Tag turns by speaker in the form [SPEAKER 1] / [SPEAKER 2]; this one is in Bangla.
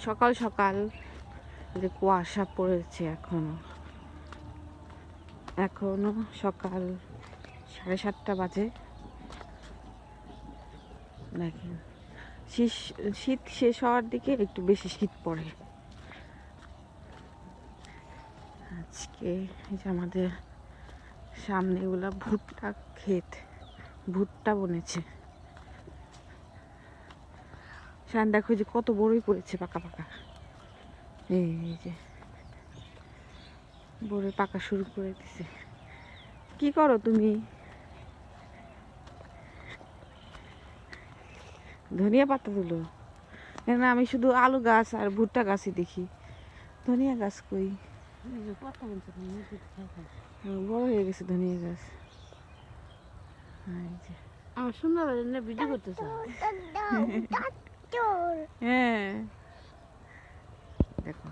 [SPEAKER 1] সকাল সকাল যে কুয়াশা পড়েছে এখনো সকাল 7:30 বাজে। দেখেন শীত শেষ হওয়ার দিকে একটু বেশি শীত পড়ে। আজকে এই যে আমাদের সামনে এগুলা ভুট্টা ক্ষেত, ভুট্টা বনেছে। শান দেখো যে কত বড়ই পড়েছে পাকা পাকা। এই যে বড়ই পাকা শুরু করে দিছে। কি করো তুমি? ধনিয়া পাতা তুলো? না, আমি শুধু আলু গাছ আর ভুট্টা গাছই দেখি, ধনিয়া গাছ কই? বড় হয়ে গেছে ধনিয়া গাছ।
[SPEAKER 2] আমার সুন্দর ভিডিও করতেছ।
[SPEAKER 1] হ্যাঁ দেখো